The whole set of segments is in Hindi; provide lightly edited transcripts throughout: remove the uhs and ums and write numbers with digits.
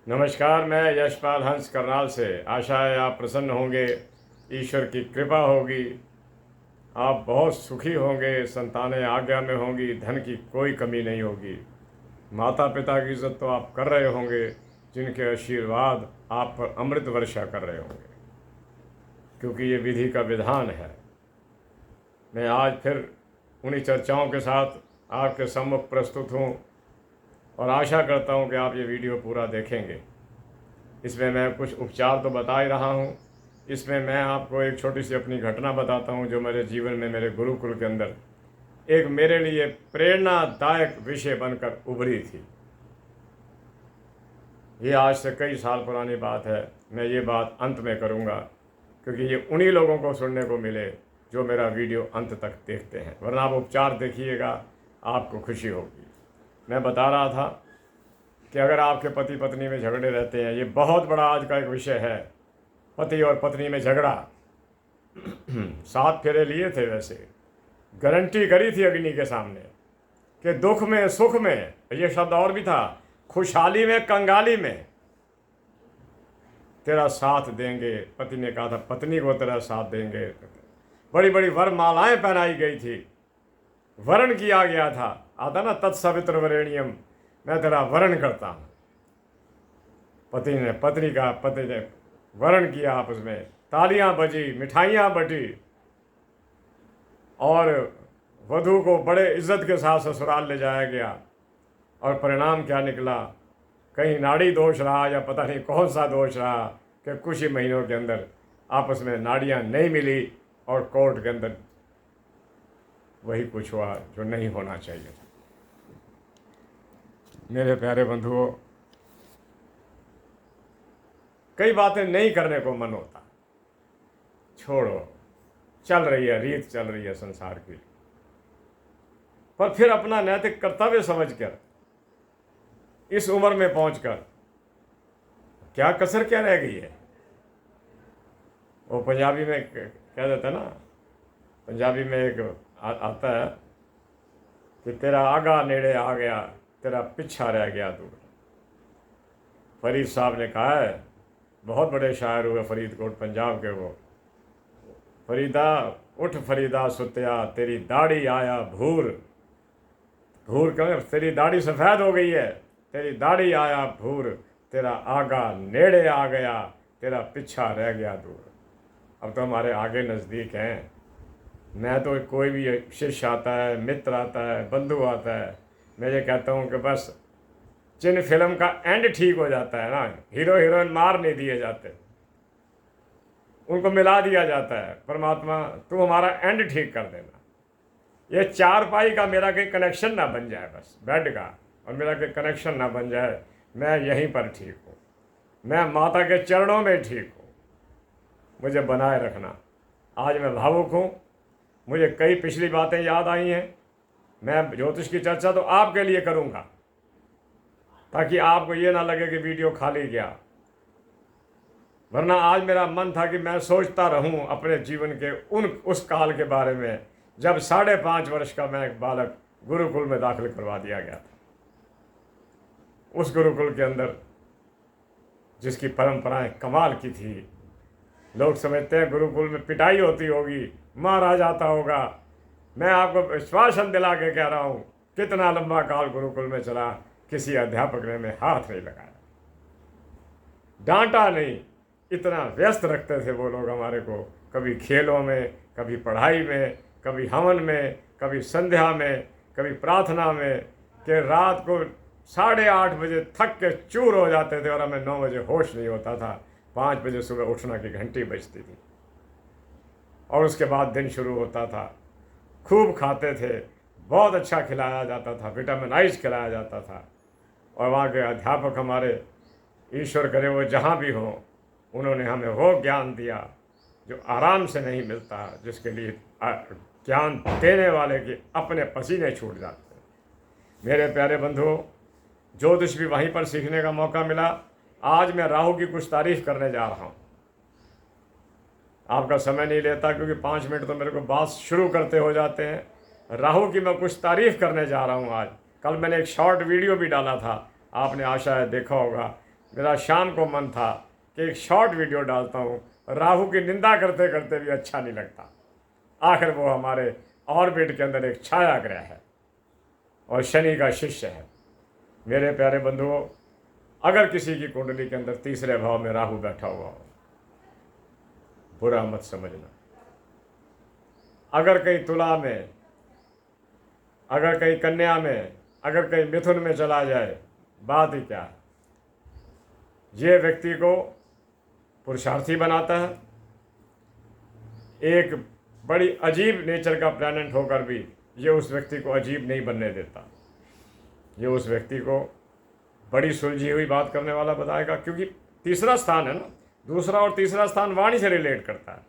नमस्कार, मैं यशपाल हंस करनाल से। आशा है आप प्रसन्न होंगे, ईश्वर की कृपा होगी, आप बहुत सुखी होंगे, संतानें आज्ञा में होंगी, धन की कोई कमी नहीं होगी। माता पिता की इज्जत तो आप कर रहे होंगे, जिनके आशीर्वाद आप पर अमृत वर्षा कर रहे होंगे, क्योंकि ये विधि का विधान है। मैं आज फिर उन्हीं चर्चाओं के साथ आपके सम्मुख प्रस्तुत हूँ और आशा करता हूँ कि आप ये वीडियो पूरा देखेंगे। इसमें मैं कुछ उपचार तो बता ही रहा हूँ, इसमें मैं आपको एक छोटी सी अपनी घटना बताता हूँ जो मेरे जीवन में मेरे गुरुकुल के अंदर एक मेरे लिए प्रेरणादायक विषय बनकर उभरी थी। ये आज से कई साल पुरानी बात है। मैं ये बात अंत में करूँगा, क्योंकि ये उन्हीं लोगों को सुनने को मिले जो मेरा वीडियो अंत तक देखते हैं, वरना आप उपचार देखिएगा, आपको खुशी होगी। मैं बता रहा था कि अगर आपके पति पत्नी में झगड़े रहते हैं, ये बहुत बड़ा आज का एक विषय है, पति और पत्नी में झगड़ा। 7 फेरे लिए थे, वैसे गारंटी करी थी अग्नि के सामने कि दुख में सुख में, ये शब्द और भी था, खुशहाली में कंगाली में तेरा साथ देंगे। पति ने कहा था पत्नी को तेरा साथ देंगे। बड़ी बड़ी वरमालाएं पहनाई गई थी, वरण किया गया था, आता ना तत्सवित्र वरेण्यम, मैं तेरा वरण करता हूँ। पति ने वरण किया, आपस में तालियां बजी, मिठाइयाँ बटी और वधू को बड़े इज्जत के साथ ससुराल ले जाया गया। और परिणाम क्या निकला? कहीं नाड़ी दोष रहा या पता नहीं कौन सा दोष रहा कि कुछ ही महीनों के अंदर आपस में नाड़ियाँ नहीं मिली और कोर्ट के अंदर वही कुछ हुआ जो नहीं होना चाहिए था। मेरे प्यारे बंधुओं, कई बातें नहीं करने को मन होता, छोड़ो, चल रही है रीत, चल रही है संसार की, पर फिर अपना नैतिक कर्तव्य समझकर इस उम्र में पहुंचकर क्या कसर क्या रह गई है। वो पंजाबी में कह देता ना, पंजाबी में एक आता है कि तेरा आगा नेड़े आ गया, तेरा पीछा रह गया दूर। फरीद साहब ने कहा है, बहुत बड़े शायर हुए फरीदकोट पंजाब के वो, फरीदा उठ फरीदा सुत्या, तेरी दाढ़ी आया भूर। भूर कहें, तेरी दाढ़ी सफ़ेद हो गई है, तेरी दाढ़ी आया भूर, तेरा आगा नेड़े आ गया, तेरा पीछा रह गया दूर। अब तो हमारे आगे नज़दीक हैं। मैं तो कोई भी शिष्य आता है, मित्र आता है, बंधु आता है, मैं ये कहता हूँ कि बस जिन फिल्म का एंड ठीक हो जाता है ना, हीरो हीरोइन मार नहीं दिए जाते, उनको मिला दिया जाता है, परमात्मा तू हमारा एंड ठीक कर देना। ये चारपाई का मेरा कोई कनेक्शन ना बन जाए, बस बेड का और मेरा कोई कनेक्शन ना बन जाए, मैं यहीं पर ठीक हूँ, मैं माता के चरणों में ठीक हूँ, मुझे बनाए रखना। आज मैं भावुक हूँ, मुझे कई पिछली बातें याद आई हैं। मैं ज्योतिष की चर्चा तो आपके लिए करूँगा, ताकि आपको ये ना लगे कि वीडियो खाली गया, वरना आज मेरा मन था कि मैं सोचता रहूं अपने जीवन के उस काल के बारे में जब 5.5 वर्ष का मैं एक बालक गुरुकुल में दाखिल करवा दिया गया था। उस गुरुकुल के अंदर जिसकी परंपराएं कमाल की थी। लोग समझते हैं गुरुकुल में पिटाई होती होगी, मारा जाता होगा। मैं आपको विश्वासन दिला के कह रहा हूँ, कितना लंबा काल गुरुकुल में चला, किसी अध्यापक ने में हाथ नहीं लगाया, डांटा नहीं। इतना व्यस्त रखते थे वो लोग हमारे को, कभी खेलों में, कभी पढ़ाई में, कभी हवन में, कभी संध्या में, कभी प्रार्थना में, कि रात को 8:30 बजे थक के चूर हो जाते थे और हमें 9 बजे होश नहीं होता था। 5 बजे सुबह उठना की घंटी बजती थी और उसके बाद दिन शुरू होता था। खूब खाते थे, बहुत अच्छा खिलाया जाता था, विटामिनाइज खिलाया जाता था। और वहाँ के अध्यापक हमारे, ईश्वर करे वो जहाँ भी हों, उन्होंने हमें वो ज्ञान दिया जो आराम से नहीं मिलता, जिसके लिए ज्ञान देने वाले के अपने पसीने छूट जाते हैं। मेरे प्यारे बंधुओं, ज्योतिष भी वहीं पर सीखने का मौका मिला। आज मैं राहु की कुछ तारीफ करने जा रहा हूँ। आपका समय नहीं लेता, क्योंकि 5 मिनट तो मेरे को बात शुरू करते हो जाते हैं। राहु की मैं कुछ तारीफ करने जा रहा हूँ आज। कल मैंने एक शॉर्ट वीडियो भी डाला था, आपने आशा है देखा होगा, मेरा शाम को मन था कि एक शॉर्ट वीडियो डालता हूँ, राहु की निंदा करते करते भी अच्छा नहीं लगता। आखिर वो हमारे ऑर्बिट के अंदर एक छाया ग्रह है और शनि का शिष्य है। मेरे प्यारे बंधुओं, अगर किसी की कुंडली के अंदर तीसरे भाव में राहु बैठा हुआ हो, बुरा मत समझना। अगर कहीं तुला में, अगर कहीं कन्या में, अगर कहीं मिथुन में चला जाए, बात ही क्या है। ये व्यक्ति को पुरुषार्थी बनाता है। एक बड़ी अजीब नेचर का प्लैनेट होकर भी ये उस व्यक्ति को अजीब नहीं बनने देता। ये उस व्यक्ति को बड़ी सुलझी हुई बात करने वाला बताएगा, क्योंकि तीसरा स्थान है ना, दूसरा और तीसरा स्थान वाणी से रिलेट करता है।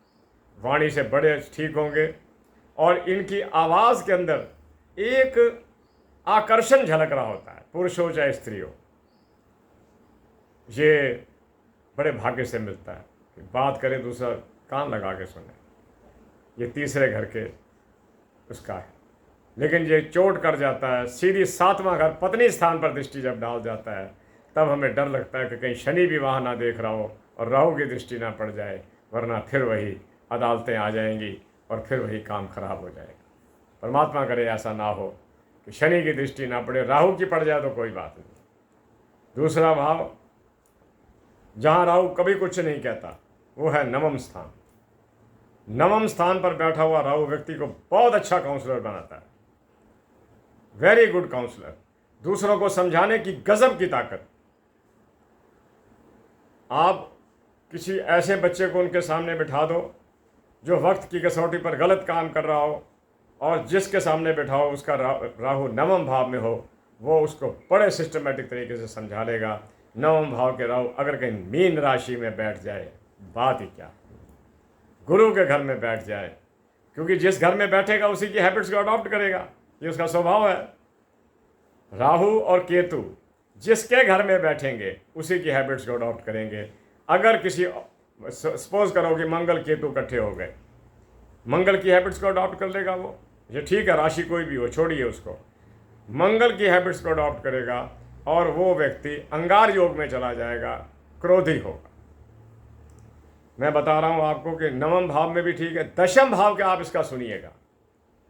वाणी से बड़े ठीक होंगे और इनकी आवाज़ के अंदर एक आकर्षण झलक रहा होता है, पुरुष हो चाहे स्त्री हो। ये बड़े भाग्य से मिलता है कि बात करे दूसरा कान लगा के सुने। ये तीसरे घर के उसका है। लेकिन ये चोट कर जाता है, सीधी 7वां घर पत्नी स्थान पर दृष्टि जब डाल जाता है, तब हमें डर लगता है कि कहीं शनि भी वहाँ ना देख रहा हो और राहु की दृष्टि ना पड़ जाए, वरना फिर वही अदालतें आ जाएंगी और फिर वही काम खराब हो जाएगा। परमात्मा करे ऐसा ना हो कि शनि की दृष्टि ना पड़े, राहु की पड़ जाए तो कोई बात नहीं। दूसरा भाव जहाँ राहु कभी कुछ नहीं कहता वो है नवम स्थान। नवम स्थान पर बैठा हुआ राहु व्यक्ति को बहुत अच्छा काउंसलर बनाता है, वेरी गुड काउंसलर। दूसरों को समझाने की गजब की ताकत। आप किसी ऐसे बच्चे को उनके सामने बिठा दो जो वक्त की कसौटी पर गलत काम कर रहा हो, और जिसके सामने बिठाओ उसका राहु नवम भाव में हो, वो उसको बड़े सिस्टमेटिक तरीके से समझा लेगा। नवम भाव के राहु अगर कहीं मीन राशि में बैठ जाए, बात ही क्या। गुरु के घर में बैठ जाए, क्योंकि जिस घर में बैठेगा उसी की हैबिट्स को अडॉप्ट करेगा, ये उसका स्वभाव है। राहु और केतु जिसके घर में बैठेंगे उसी की हैबिट्स को अडॉप्ट करेंगे। अगर किसी, सपोज करो कि मंगल केतु इकट्ठे हो गए, मंगल की हैबिट्स को अडॉप्ट कर लेगा वो। ये ठीक है, राशि कोई भी हो, छोड़िए उसको, मंगल की हैबिट्स को अडॉप्ट करेगा और वो व्यक्ति अंगार योग में चला जाएगा, क्रोधी होगा। मैं बता रहा हूं आपको कि नवम भाव में भी ठीक है, दशम भाव के आप इसका सुनिएगा,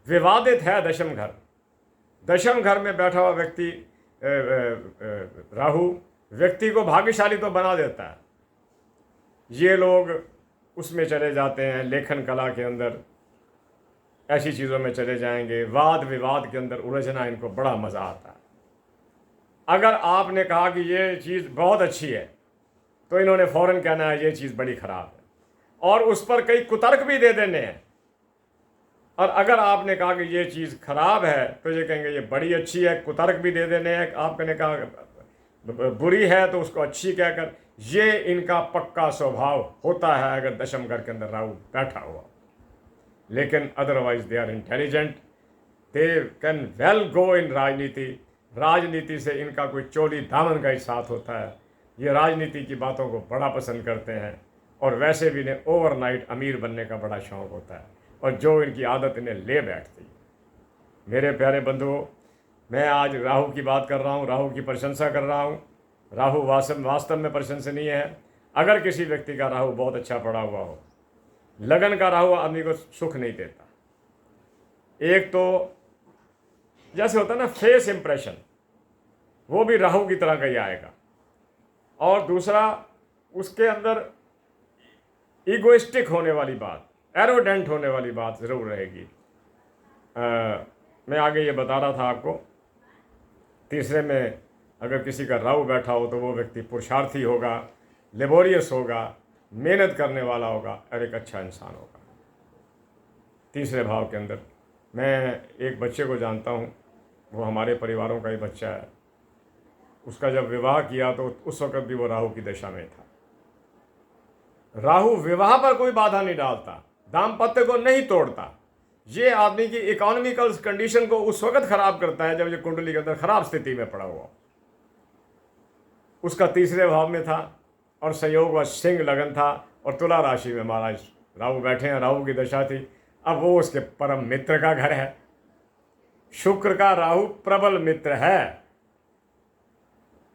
विवादित है दशम घर। दशम घर में बैठा हुआ व्यक्ति राहु व्यक्ति को भाग्यशाली तो बना देता है। ये लोग उसमें चले जाते हैं, लेखन कला के अंदर ऐसी चीज़ों में चले जाएंगे, वाद विवाद के अंदर उलझना इनको बड़ा मज़ा आता है। अगर आपने कहा कि ये चीज़ बहुत अच्छी है तो इन्होंने फ़ौरन कहना है ये चीज़ बड़ी ख़राब है, और उस पर कई कुतर्क भी दे देने हैं। और अगर आपने कहा कि ये चीज़ खराब है तो ये कहेंगे ये बड़ी अच्छी है, कुतर्क भी दे देने हैं। आपने कहा बुरी है तो उसको अच्छी कहकर, ये इनका पक्का स्वभाव होता है अगर दशम घर के अंदर राहु बैठा हुआ। लेकिन otherwise they are intelligent, they can well go in rajniti. राजनीति से इनका कोई चोली दामन का ही साथ होता है। ये राजनीति की बातों को बड़ा पसंद करते हैं, और वैसे भी इन्हें ओवरनाइट अमीर बनने का बड़ा शौक़ होता है, और जो इनकी आदत इन्हें ले बैठती है। मेरे प्यारे बंधुओं, मैं आज राहु की बात कर रहा हूँ, राहु की प्रशंसा कर रहा हूँ। राहु वास्तव में प्रशंसनीय है। अगर किसी व्यक्ति का राहु बहुत अच्छा पड़ा हुआ हो, लगन का राहु आदमी को सुख नहीं देता। एक तो जैसे होता है ना फेस इंप्रेशन, वो भी राहु की तरह का ही आएगा, और दूसरा उसके अंदर ईगोइस्टिक होने वाली बात, एरोडेंट होने वाली बात ज़रूर रहेगी। मैं आगे ये बता रहा था आपको, तीसरे में अगर किसी का राहु बैठा हो तो वो व्यक्ति पुरुषार्थी होगा, लेबोरियस होगा, मेहनत करने वाला होगा और एक अच्छा इंसान होगा। तीसरे भाव के अंदर मैं एक बच्चे को जानता हूँ, वो हमारे परिवारों का ही बच्चा है। उसका जब विवाह किया तो उस वक़्त भी वो राहु की दशा में था। राहु विवाह पर कोई बाधा नहीं डालता, दाम्पत्य को नहीं तोड़ता। ये आदमी की इकोनॉमिकल कंडीशन को उस वक़्त ख़राब करता है जब ये कुंडली के अंदर ख़राब स्थिति में पड़ा हुआ। उसका तीसरे भाव में था और संयोग व सिंह लगन था, और तुला राशि में महाराज राहु बैठे हैं, राहु की दशा थी। अब वो उसके परम मित्र का घर है। शुक्र का राहु प्रबल मित्र है।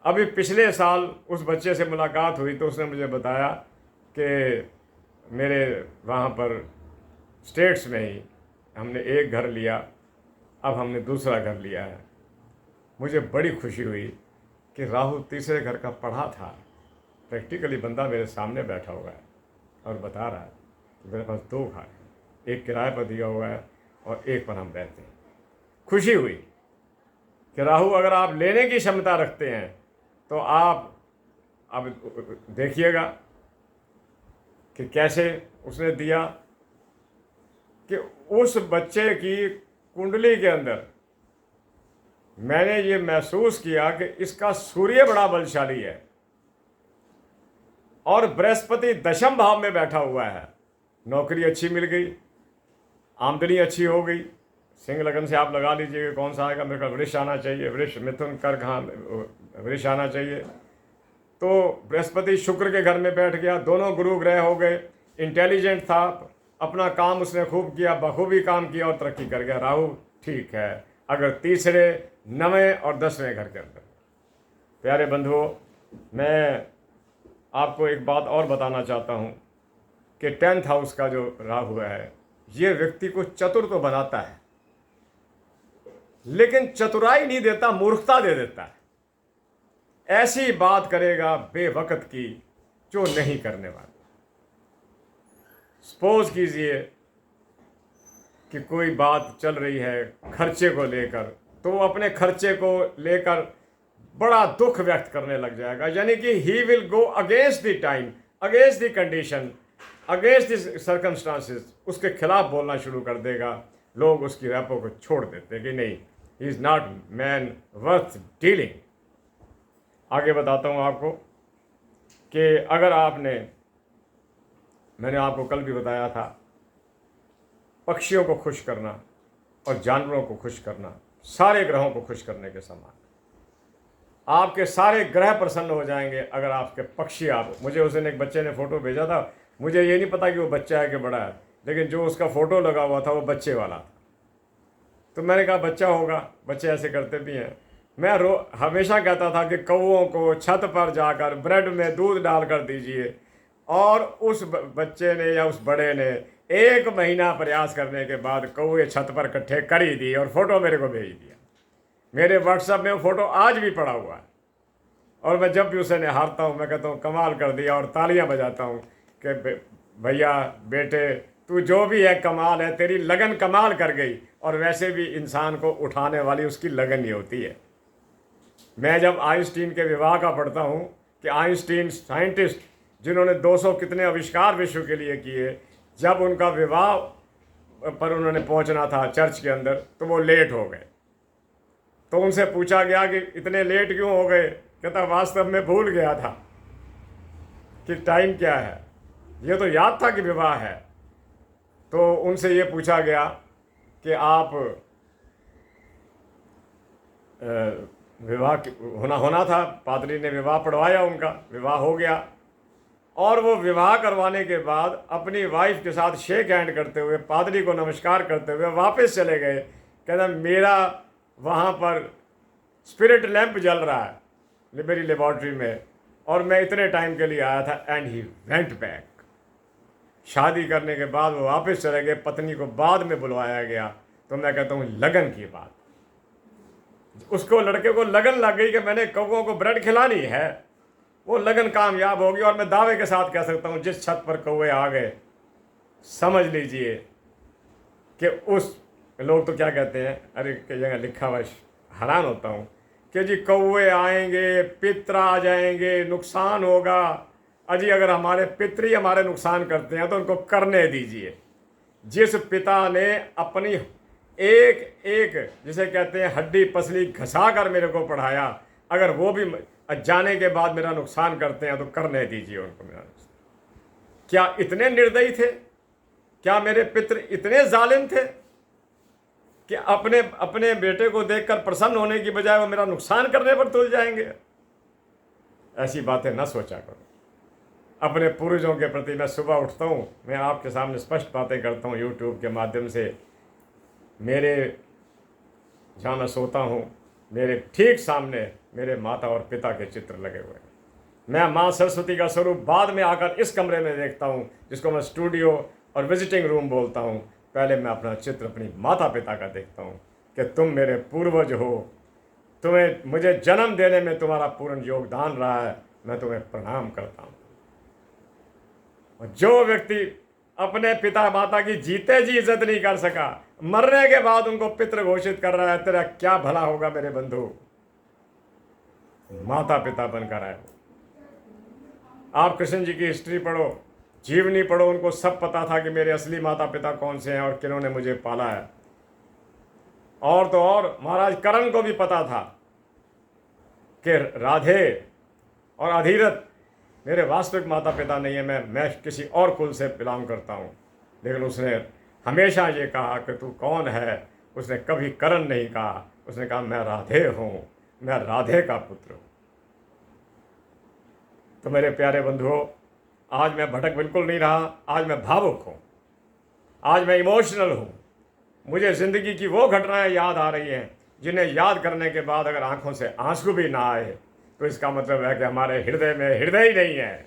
अभी पिछले साल उस बच्चे से मुलाकात हुई तो उसने मुझे बताया कि मेरे वहाँ पर स्टेट्स में ही हमने एक घर लिया, अब हमने दूसरा घर लिया है। मुझे बड़ी खुशी हुई कि राहुल तीसरे घर का पढ़ा था। प्रैक्टिकली बंदा मेरे सामने बैठा हुआ है और बता रहा है कि मेरे पास 2 घर हैं, एक किराए पर दिया हुआ है और एक पर हम रहते हैं। खुशी हुई कि राहु, अगर आप लेने की क्षमता रखते हैं तो आप अब देखिएगा कि कैसे उसने दिया कि उस बच्चे की कुंडली के अंदर मैंने ये महसूस किया कि इसका सूर्य बड़ा बलशाली है और बृहस्पति दशम भाव में बैठा हुआ है। नौकरी अच्छी मिल गई, आमदनी अच्छी हो गई। सिंह लगन से आप लगा लीजिए कौन सा आएगा, मेरे को वृष आना चाहिए, वृष मिथुन कर्क, हाँ वृष आना चाहिए। तो बृहस्पति शुक्र के घर में बैठ गया, दोनों गुरु ग्रह हो गए। इंटेलिजेंट था, अपना काम उसने खूब किया, बखूबी काम किया और तरक्की कर गया। राहु ठीक है अगर तीसरे, 9वें और 10वें घर के अंदर। प्यारे बंधुओं, मैं आपको एक बात और बताना चाहता हूँ कि 10th हाउस का जो राहु है ये व्यक्ति को चतुर तो बनाता है लेकिन चतुराई नहीं देता, मूर्खता दे देता है। ऐसी बात करेगा बेवकत की जो नहीं करने वाला। सपोज कीजिए कि कोई बात चल रही है खर्चे को लेकर, तो वो अपने खर्चे को लेकर बड़ा दुख व्यक्त करने लग जाएगा, यानी कि he will go against the time, against the condition, against the circumstances, उसके खिलाफ बोलना शुरू कर देगा। लोग उसकी रैपों को छोड़ देते हैं कि नहीं, he is not man worth dealing. आगे बताता हूँ आपको कि अगर मैंने आपको कल भी बताया था, पक्षियों को खुश करना और जानवरों को खुश करना सारे ग्रहों को खुश करने के समान। आपके सारे ग्रह प्रसन्न हो जाएंगे अगर आपके पक्षी मुझे उस दिन एक बच्चे ने फ़ोटो भेजा था, मुझे ये नहीं पता कि वो बच्चा है कि बड़ा है, लेकिन जो उसका फ़ोटो लगा हुआ था वो बच्चे वाला था। तो मैंने कहा बच्चा होगा, बच्चे ऐसे करते भी हैं। मैं हमेशा कहता था कि कौओं को छत पर जाकर ब्रेड में दूध डाल कर दीजिए, और उस बच्चे ने या उस बड़े ने 1 महीना प्रयास करने के बाद कौए छत पर इकट्ठे कर ही दिए और फ़ोटो मेरे को भेज दिया। मेरे व्हाट्सएप में वो फ़ोटो आज भी पड़ा हुआ है और मैं जब भी उसे निहारता हूँ मैं कहता हूँ कमाल कर दिया और तालियां बजाता हूँ कि भैया बेटे तू जो भी है कमाल है, तेरी लगन कमाल कर गई। और वैसे भी इंसान को उठाने वाली उसकी लगन ही होती है। मैं जब आइंस्टीन के विवाह का पढ़ता हूँ कि आइंस्टीन साइंटिस्ट जिन्होंने 200 कितने आविष्कार विश्व के लिए किए, जब उनका विवाह पर उन्होंने पहुँचना था चर्च के अंदर तो वो लेट हो गए। तो उनसे पूछा गया कि इतने लेट क्यों हो गए? कहता वास्तव में भूल गया था कि टाइम क्या है, ये तो याद था कि विवाह है। तो उनसे ये पूछा गया कि आप विवाह होना था, पादरी ने विवाह पढ़वाया, उनका विवाह हो गया और वो विवाह करवाने के बाद अपनी वाइफ के साथ शेक हैंड करते हुए, पादरी को नमस्कार करते हुए वापस चले गए। कहता मेरा वहाँ पर स्पिरिट लैंप जल रहा है मेरी लेबॉर्ट्री में और मैं इतने टाइम के लिए आया था। And he went back. शादी करने के बाद वो वापस चले गए, पत्नी को बाद में बुलवाया गया। तो मैं कहता हूँ लगन की बात, उसको लड़के को लगन लग गई कि मैंने कौओं को ब्रेड खिलानी है, वो लगन कामयाब होगी। और मैं दावे के साथ कह सकता हूँ जिस छत पर कौवे आ गए समझ लीजिए कि उस लोग तो क्या कहते हैं, अरे कई जगह लिखा हुआ, हैरान होता हूँ कि जी कौवे आएंगे, पित्र आ जाएंगे, नुकसान होगा। अजी अगर हमारे पितृ ही हमारे नुकसान करते हैं तो उनको करने दीजिए। जिस पिता ने अपनी एक एक जिसे कहते हैं हड्डी पसली घसा कर मेरे को पढ़ाया, अगर वो भी जाने के बाद मेरा नुकसान करते हैं तो करने दीजिए उनको मेरा नुकसान। क्या इतने निर्दयी थे? क्या मेरे पितृ इतने जालिम थे कि अपने अपने बेटे को देखकर प्रसन्न होने की बजाय वो मेरा नुकसान करने पर तुल जाएंगे? ऐसी बातें न सोचा करो। अपने पूर्वजों के प्रति मैं सुबह उठता हूँ, मैं आपके सामने स्पष्ट बातें करता हूँ यूट्यूब के माध्यम से। मेरे जहाँ मैं सोता हूँ मेरे ठीक सामने मेरे माता और पिता के चित्र लगे हुए हैं। मैं माँ सरस्वती का स्वरूप बाद में आकर इस कमरे में देखता हूँ, जिसको मैं स्टूडियो और विजिटिंग रूम बोलता हूँ। पहले मैं अपना चित्र अपनी माता पिता का देखता हूँ कि तुम मेरे पूर्वज हो, तुम्हें मुझे जन्म देने में तुम्हारा पूर्ण योगदान रहा है, मैं तुम्हें प्रणाम करता हूँ। और जो व्यक्ति अपने पिता माता की जीते जी इज्जत नहीं कर सका, मरने के बाद उनको पितृ घोषित कर रहा है, तेरा क्या भला होगा मेरे बंधु। माता पिता बनकर आए। आप कृष्ण जी की हिस्ट्री पढ़ो, जीवनी पढ़ो, उनको सब पता था कि मेरे असली माता पिता कौन से हैं और किन्होंने मुझे पाला है। और तो और महाराज करण को भी पता था कि राधे और अधीरथ मेरे वास्तविक माता पिता नहीं है, मैं किसी और कुल से बिलोंग करता हूँ। लेकिन उसने हमेशा ये कहा कि तू कौन है। उसने कभी करण नहीं कहा, उसने कहा मैं राधे हूँ, मैं राधे का पुत्र हूँ। तो मेरे प्यारे बंधुओं, आज मैं भटक बिल्कुल नहीं रहा, आज मैं भावुक हूँ, आज मैं इमोशनल हूँ। मुझे ज़िंदगी की वो घटनाएं याद आ रही हैं जिन्हें याद करने के बाद अगर आंखों से आंसू भी ना आए तो इसका मतलब है कि हमारे हृदय में हृदय ही नहीं है,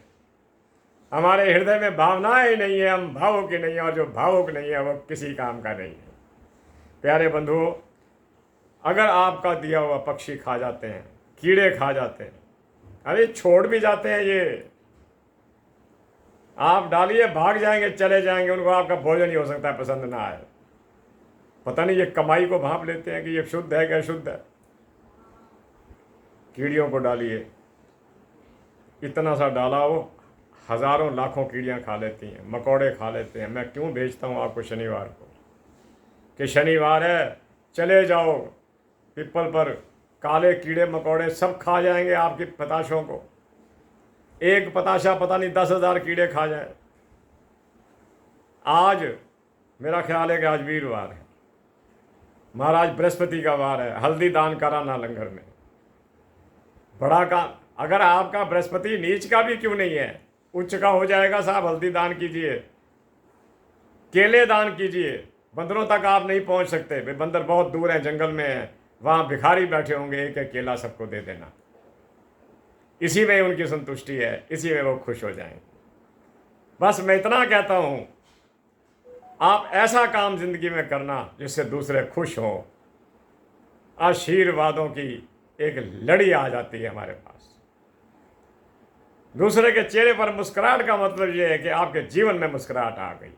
हमारे हृदय में भावनाएं ही नहीं है, हम भावुक ही नहीं है, और जो भावुक नहीं है वो किसी काम का नहीं है। प्यारे बंधुओं, अगर आपका दिया हुआ पक्षी खा जाते हैं, कीड़े खा जाते हैं, अरे छोड़ भी जाते हैं, ये आप डालिए भाग जाएंगे, चले जाएंगे, उनको आपका भोजन ही हो सकता है पसंद ना आए। पता नहीं ये कमाई को भांप लेते हैं कि ये शुद्ध है क्या शुद्ध है। कीड़ियों को डालिए, इतना सा डाला वो हज़ारों लाखों कीड़ियाँ खा लेती हैं, मकोड़े खा लेते हैं। मैं क्यों भेजता हूँ आपको शनिवार को कि शनिवार है, चले जाओ पिपल पर, काले कीड़े मकोड़े सब खा जाएंगे आपकी पताशों को। एक पताशा पता नहीं 10,000 कीड़े खा जाए। आज मेरा ख्याल है कि आज वीरवार है, महाराज बृहस्पति का वार है, हल्दी दान कराना लंगर में बड़ा का। अगर आपका बृहस्पति नीच का भी क्यों नहीं है, उच्च का हो जाएगा साहब, हल्दी दान कीजिए, केले दान कीजिए। बंदरों तक आप नहीं पहुंच सकते, वे बंदर बहुत दूर हैं, जंगल में हैं, वहाँ भिखारी बैठे होंगे, एक एक केला सबको दे देना, इसी में उनकी संतुष्टि है, इसी में वो खुश हो जाएंगे। बस मैं इतना कहता हूँ, आप ऐसा काम जिंदगी में करना जिससे दूसरे खुश हों। आशीर्वादों की एक लड़ी आ जाती है हमारे पास। दूसरे के चेहरे पर मुस्कुराहट का मतलब यह है कि आपके जीवन में मुस्कुराहट आ गई।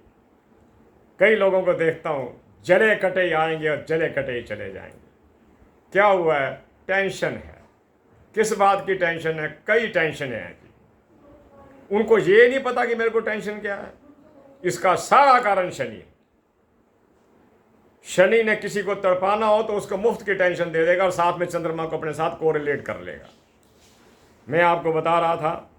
कई लोगों को देखता हूँ, जले कटे ही आएंगे और जले कटे ही चले जाएंगे। क्या हुआ है? टेंशन है। किस बात की टेंशन है? कई टेंशन है जी। उनको ये नहीं पता कि मेरे को टेंशन क्या है। इसका सारा कारण शनि है। शनि ने किसी को तड़पाना हो तो उसको मुफ्त की टेंशन दे देगा और साथ में चंद्रमा को अपने साथ कोरिलेट कर लेगा। मैं आपको बता रहा था,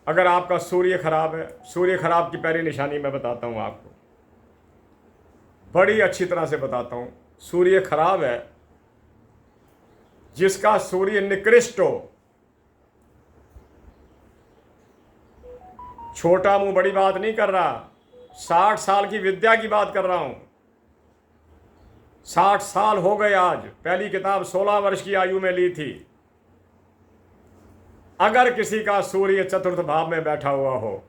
अगर आपका सूर्य खराब है, सूर्य खराब की पहली निशानी मैं बताता हूं आपको, बड़ी अच्छी तरह से बताता हूं। सूर्य खराब है, जिसका सूर्य निकृष्ट हो, छोटा मुंह बड़ी बात नहीं कर रहा, 60 साल की विद्या की बात कर रहा हूं। 60 साल हो गए आज, पहली किताब 16 वर्ष की आयु में ली थी। अगर किसी का सूर्य चतुर्थ भाव में बैठा हुआ हो,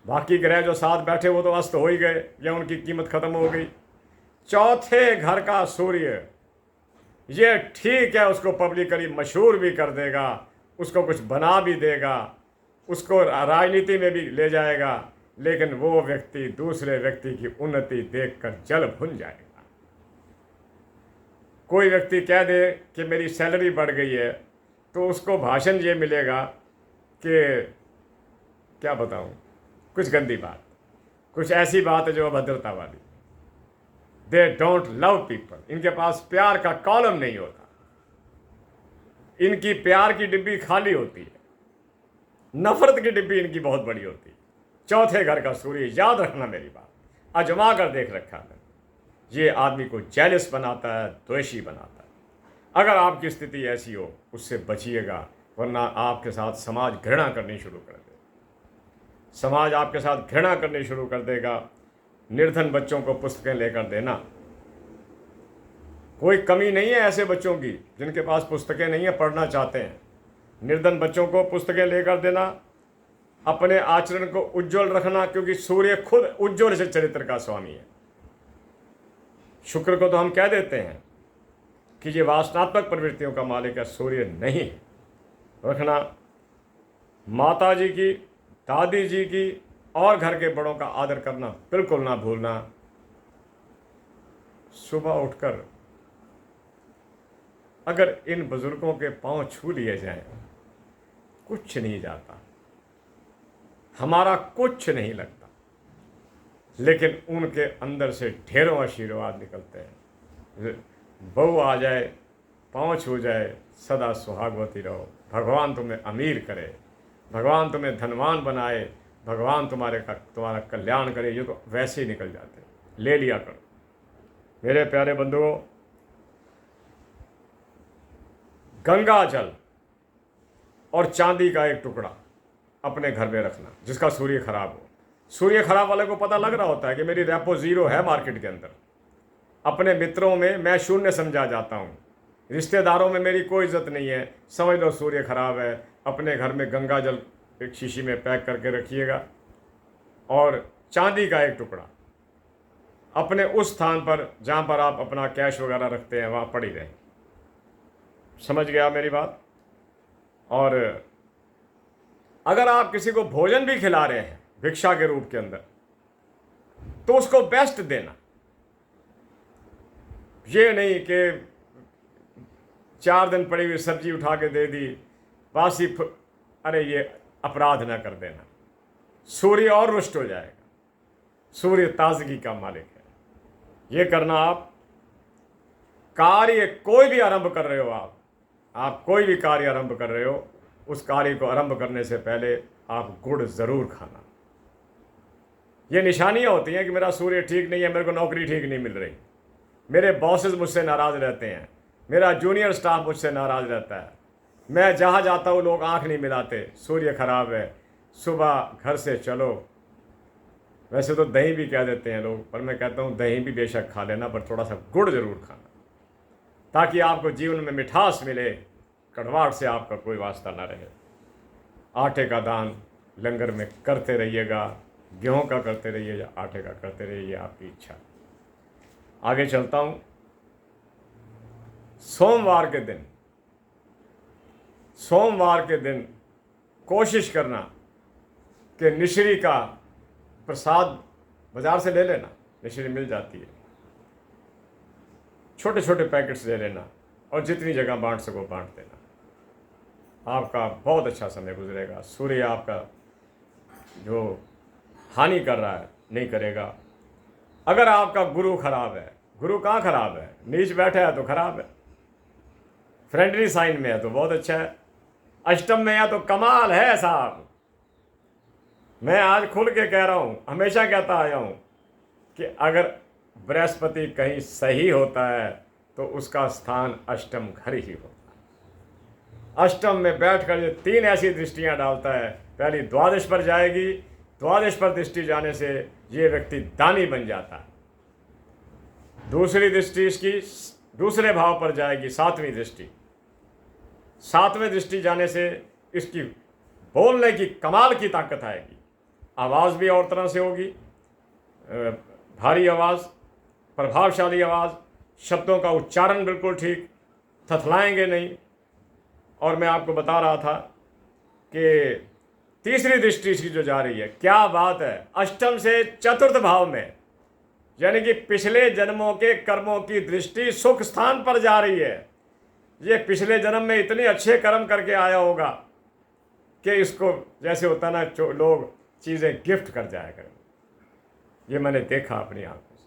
बाकी ग्रह जो साथ बैठे वो तो अस्त हो ही गए या उनकी कीमत खत्म हो गई। चौथे घर का सूर्य, ये ठीक है, उसको पब्लिकली मशहूर भी कर देगा, उसको कुछ बना भी देगा, उसको राजनीति में भी ले जाएगा, लेकिन वो व्यक्ति दूसरे व्यक्ति की उन्नति देखकर जल भुन जाएगा। कोई व्यक्ति कह दे कि मेरी सैलरी बढ़ गई है, तो उसको भाषण ये मिलेगा कि क्या बताऊं, कुछ गंदी बात, कुछ ऐसी बात है जो अभद्रता वाली। They don't love people. इनके पास प्यार का कॉलम नहीं होता, इनकी प्यार की डिब्बी खाली होती है, नफरत की डिब्बी इनकी बहुत बड़ी होती है। चौथे घर का सूर्य, याद रखना मेरी बात, आजमा कर देख रखा है, ये आदमी को जेलस बनाता है, द्वेषी बनाता है। अगर आपकी स्थिति ऐसी हो, उससे बचिएगा, वरना आपके साथ समाज घृणा करनी शुरू कर देगा। समाज आपके साथ घृणा करनी शुरू कर देगा। निर्धन बच्चों को पुस्तकें लेकर देना, कोई कमी नहीं है ऐसे बच्चों की जिनके पास पुस्तकें नहीं है, पढ़ना चाहते हैं। निर्धन बच्चों को पुस्तकें लेकर देना, अपने आचरण को उज्जवल रखना, क्योंकि सूर्य खुद उज्जवल से चरित्र का स्वामी है। शुक्र को तो हम कह देते हैं कि ये वासनात्मक प्रवृत्तियों का मालिक है, सूर्य नहीं है। रखना, माता जी की, दादी जी की और घर के बड़ों का आदर करना बिल्कुल ना भूलना। सुबह उठकर अगर इन बुजुर्गों के पांव छू लिए जाएं, कुछ नहीं जाता, हमारा कुछ नहीं लगता, लेकिन उनके अंदर से ढेरों आशीर्वाद निकलते हैं। बहू आ जाए, पांव छू जाए, सदा सुहागवती रहो, भगवान तुम्हें अमीर करे, भगवान तुम्हें धनवान बनाए, भगवान तुम्हारा कल्याण करे, ये तो वैसे ही निकल जाते हैं। ले लिया करो। मेरे प्यारे बंधुओं, गंगा जल और चांदी का एक टुकड़ा अपने घर में रखना जिसका सूर्य खराब हो। सूर्य खराब वाले को पता लग रहा होता है कि मेरी रेपो जीरो है मार्केट के अंदर, अपने मित्रों में मैं शून्य समझा जाता हूँ, रिश्तेदारों में मेरी कोई इज्जत नहीं है, समझ लो सूर्य खराब है। अपने घर में गंगा जल एक शीशी में पैक करके रखिएगा और चांदी का एक टुकड़ा अपने उस स्थान पर जहाँ पर आप अपना कैश वगैरह रखते हैं वहाँ पड़ी रहे। समझ गया मेरी बात? और अगर आप किसी को भोजन भी खिला रहे हैं भिक्षा के रूप के अंदर, तो उसको बेस्ट देना। ये नहीं कि 4 दिन पड़ी हुई सब्जी उठा के दे दी, बासी अरे ये अपराध ना कर देना, सूर्य और रुष्ट हो जाएगा। सूर्य ताजगी का मालिक है। ये करना। आप कार्य कोई भी आरंभ कर रहे हो, आप कोई भी कार्य आरंभ कर रहे हो, उस कार्य को आरंभ करने से पहले आप गुड़ जरूर खाना। ये निशानियां होती हैं कि मेरा सूर्य ठीक नहीं है, मेरे को नौकरी ठीक नहीं मिल रही, मेरे बॉसेस मुझसे नाराज रहते हैं, मेरा जूनियर स्टाफ मुझसे नाराज रहता है, मैं जहाँ जाता हूँ लोग आंख नहीं मिलाते, सूर्य खराब है। सुबह घर से चलो, वैसे तो दही भी कह देते हैं लोग, पर मैं कहता हूँ दही भी बेशक खा लेना, पर थोड़ा सा गुड़ जरूर खाना, ताकि आपको जीवन में मिठास मिले, कड़वाहट से आपका कोई वास्ता ना रहे। आटे का दान लंगर में करते रहिएगा, गेहूं का करते रहिए या आटे का करते रहिए, आपकी इच्छा। आगे चलता हूँ। सोमवार के दिन कोशिश करना कि मिश्री का प्रसाद बाजार से ले लेना, मिश्री मिल जाती है, छोटे छोटे पैकेट्स ले लेना और जितनी जगह बांट सको बांट देना। आपका बहुत अच्छा समय गुजरेगा। सूर्य आपका जो हानि कर रहा है नहीं करेगा। अगर आपका गुरु खराब है, गुरु कहाँ खराब है, नीच बैठा है तो खराब है, फ्रेंडली साइन में है तो बहुत अच्छा है, अष्टम में है तो कमाल है साहब। मैं आज खुल के कह रहा हूँ, हमेशा कहता आया हूँ कि अगर बृहस्पति कहीं सही होता है तो उसका स्थान अष्टम घर ही होता है। अष्टम में बैठकर ये 3 ऐसी दृष्टियां डालता है। पहली द्वादश पर जाएगी, द्वादश पर दृष्टि जाने से ये व्यक्ति दानी बन जाता है। दूसरी दृष्टि इसकी दूसरे भाव पर जाएगी, 7वीं दृष्टि। 7वें दृष्टि जाने से इसकी बोलने की कमाल की ताकत आएगी। आवाज़ भी और तरह से होगी, भारी आवाज़, प्रभावशाली आवाज़, शब्दों का उच्चारण बिल्कुल ठीक, थथलाएंगे नहीं। और मैं आपको बता रहा था कि तीसरी दृष्टि इसकी जो जा रही है, क्या बात है, अष्टम से चतुर्थ भाव में, यानी कि पिछले जन्मों के कर्मों की दृष्टि सुख स्थान पर जा रही है। ये पिछले जन्म में इतने अच्छे कर्म करके आया होगा कि इसको जैसे होता ना, लोग चीज़ें गिफ्ट कर जाया करें। ये मैंने देखा अपनी आंखों से,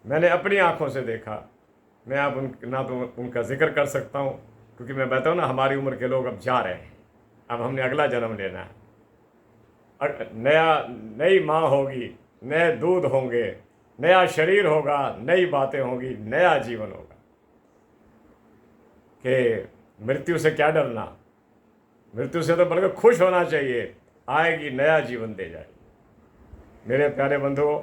मैंने अपनी आंखों से देखा। मैं अब ना तो उनका जिक्र कर सकता हूँ, क्योंकि मैं बताऊँ ना, हमारी उम्र के लोग अब जा रहे हैं, अब हमने अगला जन्म लेना है। नई माँ होगी, नए दूध होंगे, नया शरीर होगा, नई बातें होंगी, नया जीवन होगा। कि मृत्यु से क्या डरना, मृत्यु से तो बल्कि खुश होना चाहिए, आएगी, नया जीवन दे जाएगी। मेरे प्यारे बंधुओं,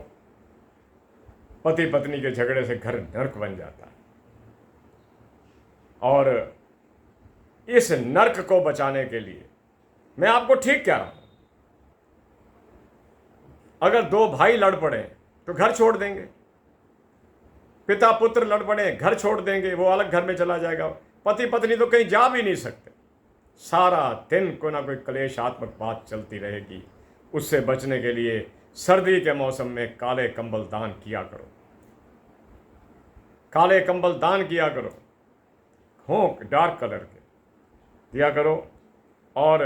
पति पत्नी के झगड़े से घर नर्क बन जाता है। और इस नर्क को बचाने के लिए मैं आपको ठीक कह रहा हूं, अगर दो भाई लड़ पड़े तो घर छोड़ देंगे, पिता पुत्र लड़ पड़े घर छोड़ देंगे, वो अलग घर में चला जाएगा। पति पत्नी तो कहीं जा भी नहीं सकते, सारा दिन कोई ना कोई क्लेशात्मक बात चलती रहेगी। उससे बचने के लिए सर्दी के मौसम में काले कंबल दान किया करो, काले कंबल दान किया करो, होंक डार्क कलर के दिया करो। और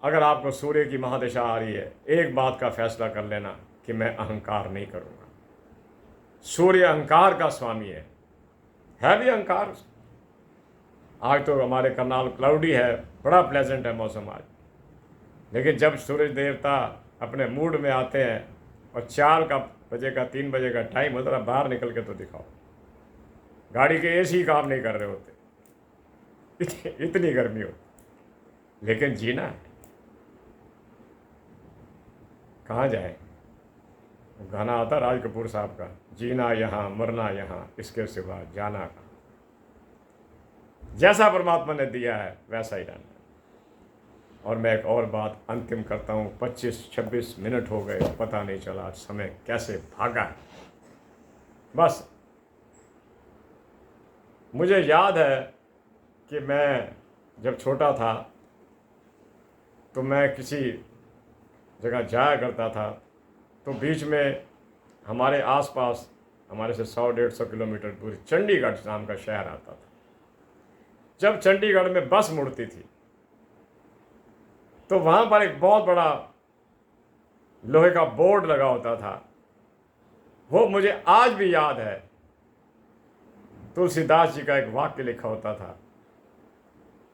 अगर आपको सूर्य की महादशा आ रही है, एक बात का फैसला कर लेना कि मैं अहंकार नहीं करूँगा। सूर्य अहंकार का स्वामी है भी अहंकार। आज तो हमारे करनाल क्लाउडी है, बड़ा प्लेजेंट है मौसम आज, लेकिन जब सूर्य देवता अपने मूड में आते हैं और 4 का 3 बजे का टाइम होता है, बाहर निकल के तो दिखाओ, गाड़ी के एसी काम नहीं कर रहे होते, इतनी गर्मी होती। लेकिन जीना है, कहाँ जाए। गाना आता राज कपूर साहब का, जीना यहाँ मरना यहाँ, इसके सिवा जाना कहाँ। जैसा परमात्मा ने दिया है वैसा ही रहना। और मैं एक और बात अंतिम करता हूँ, 25-26 मिनट हो गए, पता नहीं चला समय कैसे भागा है। बस मुझे याद है कि मैं जब छोटा था तो मैं किसी जगह जाया करता था, तो बीच में हमारे आसपास, हमारे से 100-150 किलोमीटर दूर चंडीगढ़ नाम का शहर आता था। जब चंडीगढ़ में बस मुड़ती थी तो वहाँ पर एक बहुत बड़ा लोहे का बोर्ड लगा होता था। वो मुझे आज भी याद है, तुलसीदास जी का एक वाक्य लिखा होता था,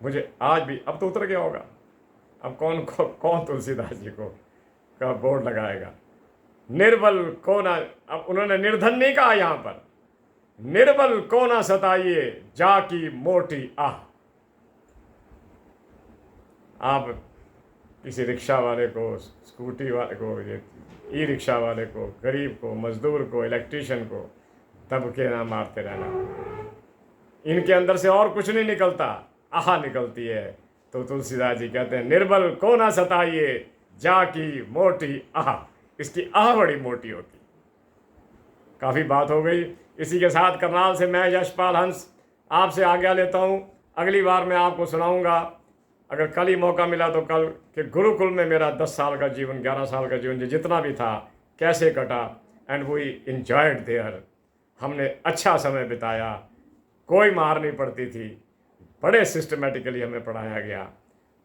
मुझे आज भी, अब तो उतर गया होगा, अब कौन तुलसीदास जी को का बोर्ड लगाएगा। निर्बल को ना, अब उन्होंने निर्धन नहीं कहा यहाँ पर, निर्बल को ना सताइए जाकी मोटी आह। आप किसी रिक्शा वाले को, स्कूटी वाले को, ई रिक्शा वाले को, गरीब को, मजदूर को, इलेक्ट्रीशियन को दबके ना मारते रहना। इनके अंदर से और कुछ नहीं निकलता, आह निकलती है। तो तुलसीदास जी कहते हैं, निर्बल को ना सताइए जाकी मोटी आह। इसकी आह बड़ी मोटी होती। काफ़ी बात हो गई। इसी के साथ करनाल से मैं यशपाल हंस आपसे आज्ञा लेता हूँ। अगली बार मैं आपको सुनाऊंगा, अगर कल ही मौका मिला तो कल, कि गुरुकुल में मेरा 10 साल का जीवन, 11 साल का जीवन जितना भी था कैसे कटा। And we enjoyed there. हमने अच्छा समय बिताया, कोई मार नहीं पड़ती थी, बड़े सिस्टमेटिकली हमें पढ़ाया गया,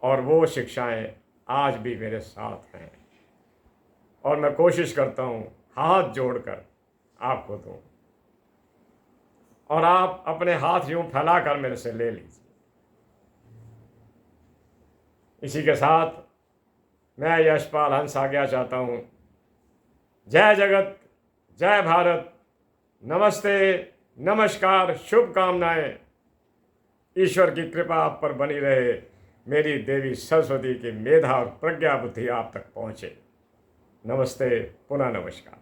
और वो शिक्षाएं आज भी मेरे साथ हैं। और मैं कोशिश करता हूँ हाथ जोड़कर आपको दूँ, और आप अपने हाथ यूँ फैलाकर मेरे से ले लीजिए। इसी के साथ मैं यशपाल हंस आज्ञा चाहता हूँ। जय जगत, जय भारत, नमस्ते, नमस्कार, शुभकामनाएं। ईश्वर की कृपा आप पर बनी रहे। मेरी देवी सरस्वती की मेधा और प्रज्ञा बुद्धि आप तक पहुँचे। नमस्ते, पुनः नमस्कार।